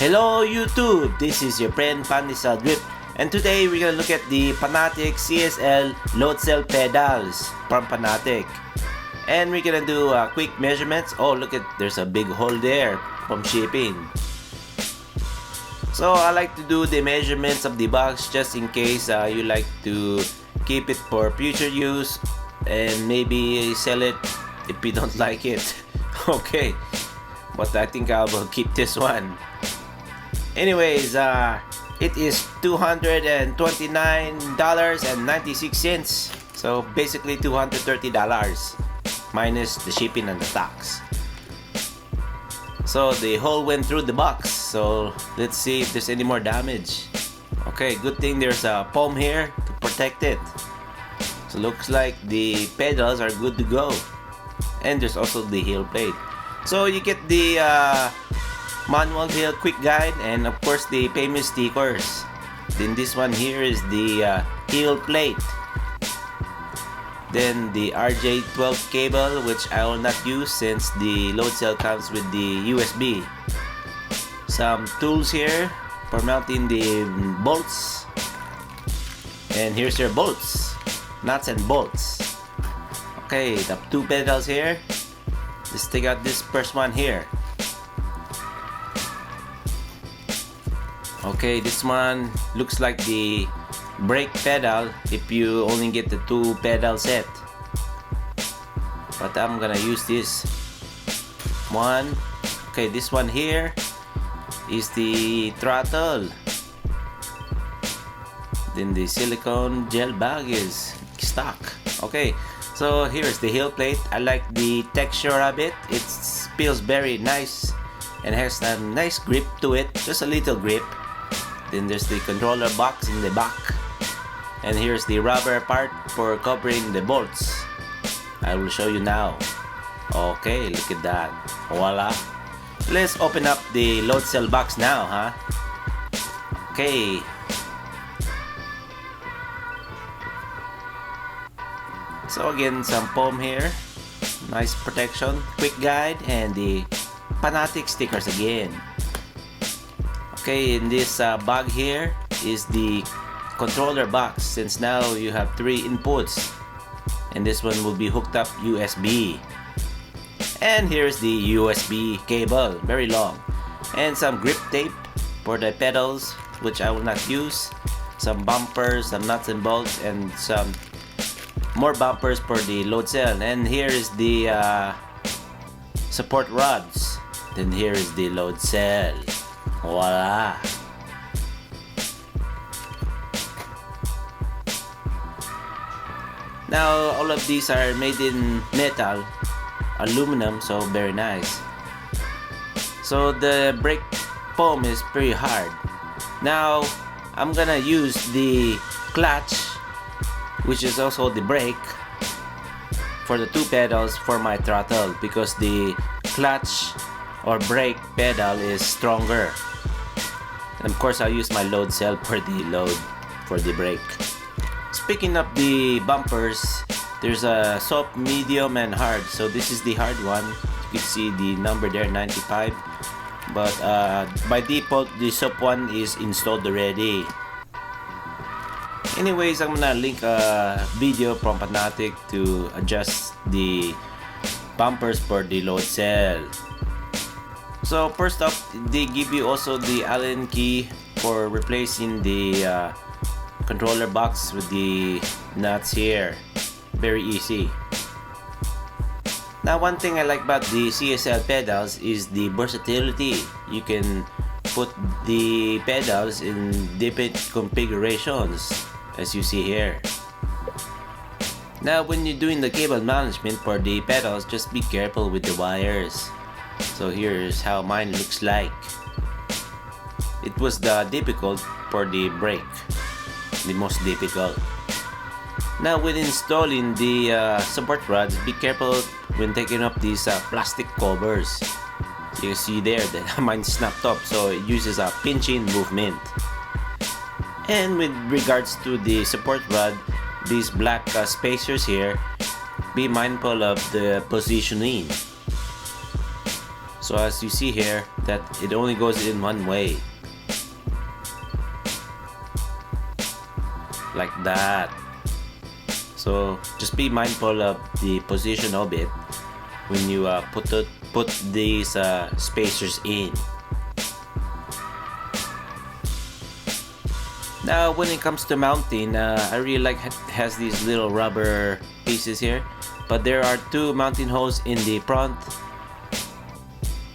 Hello YouTube, this is your friend Fanatec Grip, and today we're gonna look at the Fanatec CSL Loadcell pedals from Fanatec. And we're gonna do quick measurements. Oh, look at, there's a big hole there from shipping. So I like to do the measurements of the box just in case you like to keep it for future use and maybe sell it if you don't like it. Okay, but I think I will keep this one. Anyways, it is $229.96, so basically $230 minus the shipping and the tax. So the hole went through the box, so let's see if there's any more damage. Okay, good thing there's a foam here to protect it. So looks like the pedals are good to go. And there's also the heel plate. So you get the manual heel quick guide and of course the payment stickers. Then this one here is the heel plate. Then the RJ12 cable, which I will not use since the Loadcell comes with the USB. Some tools here for mounting the bolts. And here's your bolts, nuts and bolts. Okay, the two pedals here. Let's take out this first one here. Okay, this one looks like the brake pedal if you only get the two pedal set, but I'm gonna use this one. Okay, this one here is the throttle. Then the silicone gel bag is stock. Okay, so here's the heel plate. I like the texture of it. It feels very nice and has a nice grip to it, just a little grip. Then there's the controller box in the back. And here's the rubber part for covering the bolts. I will show you now. Okay, look at that. Voila. Let's open up the Loadcell box now, huh? Okay. So again, some foam here. Nice protection, quick guide, and the Fanatec stickers again. Okay, in this bag here is the controller box, since now you have 3 inputs and this one will be hooked up USB. And here's the USB cable, very long, and some grip tape for the pedals, which I will not use. Some bumpers, some nuts and bolts, and some more bumpers for the Loadcell. And here is the support rods. Then here is the Loadcell. Voila. Now all of these are made in metal, aluminum, so very nice. So the brake foam is pretty hard. Now I'm gonna use the clutch, which is also the brake, for the two pedals for my throttle, because the clutch or brake pedal is stronger. And of course I'll use my Loadcell for the load for the brake. Speaking of the bumpers, there's a soft, medium, and hard. So this is the hard one. You can see the number there, 95. But by default, the soft one is installed already. Anyways, I'm gonna link a video from Paddock to adjust the bumpers for the Loadcell. So first up, they give you also the Allen key for replacing the controller box with the nuts here. Very easy. Now one thing I like about the CSL pedals is the versatility. You can put the pedals in different configurations, as you see here. Now when you're doing the cable management for the pedals, just be careful with the wires. So here's how mine looks like. It was difficult for the brake, the most difficult. Now when installing the support rods, be careful when taking off these plastic covers. You can see there that mine snapped up, so it uses a pinching movement. And with regards to the support rod, these black spacers here, be mindful of the positioning. So as you see here, that it only goes in one way, like that. So just be mindful of the position of it when you put these spacers in. Now when it comes to mounting, I really like has these little rubber pieces here, but there are 2 mounting holes in the front,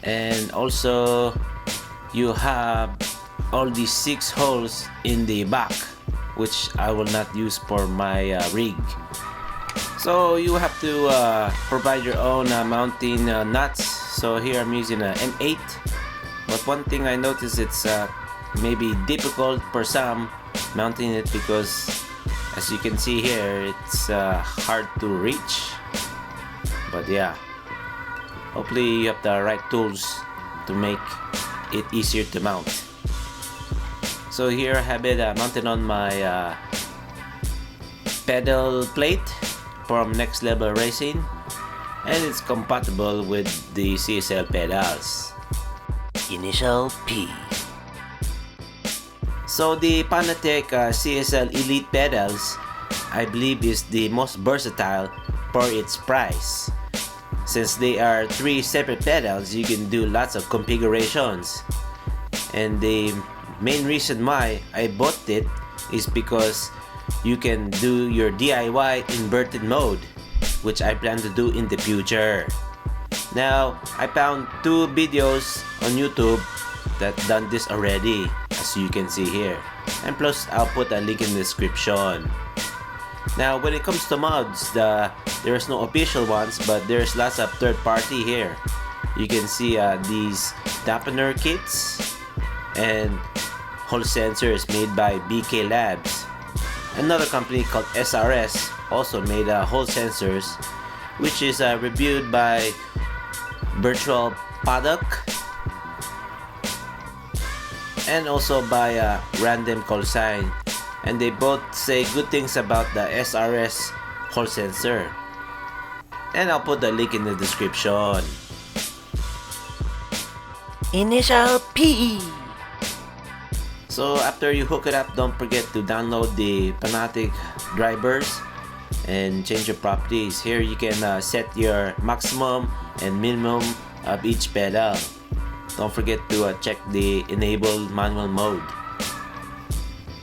and also you have all these 6 holes in the back, which I will not use for my rig. So you have to provide your own mounting nuts. So here I'm using a M8, but one thing I noticed, it's maybe difficult for some mounting it, because as you can see here, it's hard to reach. But yeah, hopefully you have the right tools to make it easier to mount. So here I have it mounted on my pedal plate from Next Level Racing, and it's compatible with the CSL pedals. Initial P. So the Fanatec CSL Elite Pedals, I believe, is the most versatile for its price. Since they are 3 separate pedals, you can do lots of configurations. And the main reason why I bought it is because you can do your DIY inverted mode, which I plan to do in the future. Now, I found 2 videos on YouTube that done this already, as you can see here, and plus I'll put a link in the description. Now when it comes to mods, there's no official ones, but there's lots of third party here. You can see these dampener kits and Hall Sensors made by BK Labs. Another company called SRS also made Hall Sensors, which is reviewed by Virtual Paddock, and also by Random Callsign, and they both say good things about the SRS Hall Sensor, and I'll put the link in the description. Initial P. So after you hook it up, don't forget to download the Fanatec drivers and change your properties. Here you can set your maximum and minimum of each pedal. Don't forget to check the enable manual mode.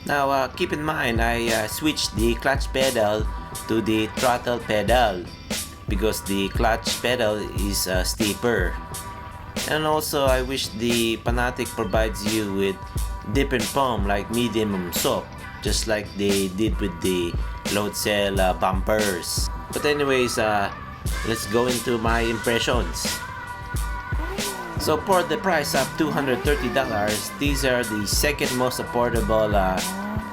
Now keep in mind, I switched the clutch pedal to the throttle pedal because the clutch pedal is steeper. And also I wish the Fanatec provides you with different foam like medium and soft, just like they did with the Loadcell bumpers. But anyways, let's go into my impressions. So for the price of $230, these are the second most affordable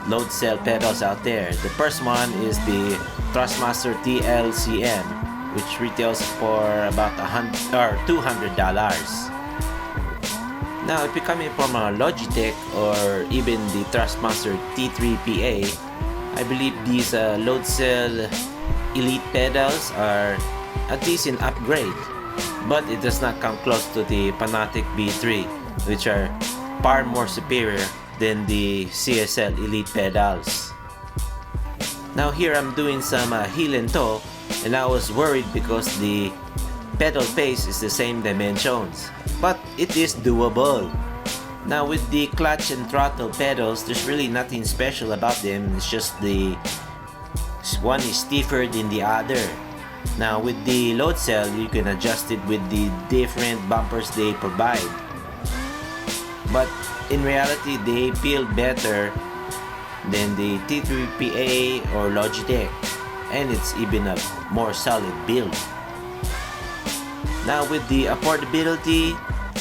Loadcell pedals out there. The first one is the Thrustmaster TLCM, which retails for about $200. Now if you're coming from a Logitech or even the Thrustmaster T3PA, I believe these Loadcell Elite pedals are a decent upgrade, but it does not come close to the Fanatec B3, which are far more superior than the CSL Elite pedals. Now here I'm doing some heel and toe, and I was worried because the pedal face is the same dimensions, but it is doable. Now with the clutch and throttle pedals, there's really nothing special about them. It's just the one is stiffer than the other. Now with the Loadcell, you can adjust it with the different bumpers they provide, but in reality they feel better than the T3PA or Logitech, and it's even a more solid build. Now with the affordability,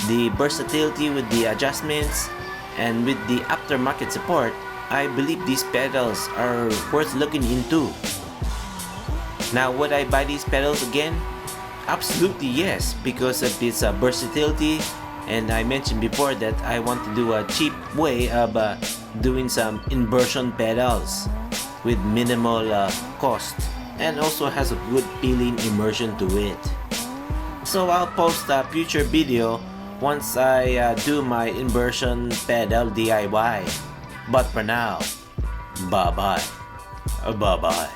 the versatility with the adjustments, and with the aftermarket support, I believe these pedals are worth looking into. Now would I buy these pedals again? Absolutely yes, because of its versatility, and I mentioned before that I want to do a cheap way of doing some inversion pedals with minimal cost, and also has a good feeling immersion to it. So I'll post a future video once I do my inversion pedal DIY. But for now, bye bye. Bye bye.